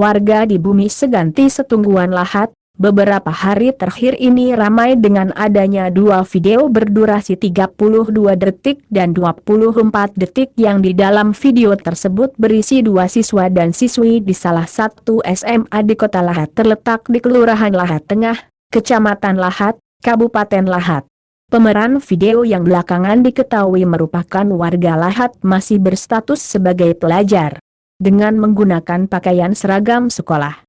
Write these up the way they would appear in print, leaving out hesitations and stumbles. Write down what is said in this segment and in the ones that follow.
Warga di Bumi Seganti Setungguan Lahat, beberapa hari terakhir ini ramai dengan adanya dua video berdurasi 32 detik dan 24 detik yang di dalam video tersebut berisi dua siswa dan siswi di salah satu SMA di Kota Lahat terletak di Kelurahan Lahat Tengah, Kecamatan Lahat, Kabupaten Lahat. Pemeran video yang belakangan diketahui merupakan warga Lahat masih berstatus sebagai pelajar, dengan menggunakan pakaian seragam sekolah.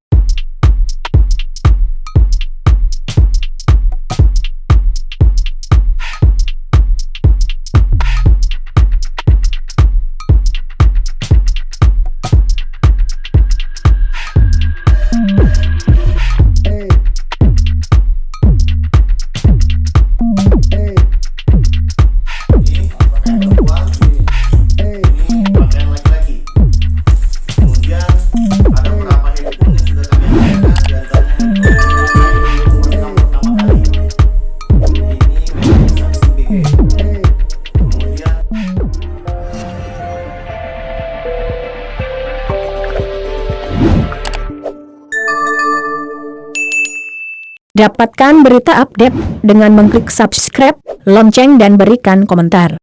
Dapatkan berita update dengan mengklik subscribe, lonceng dan berikan komentar.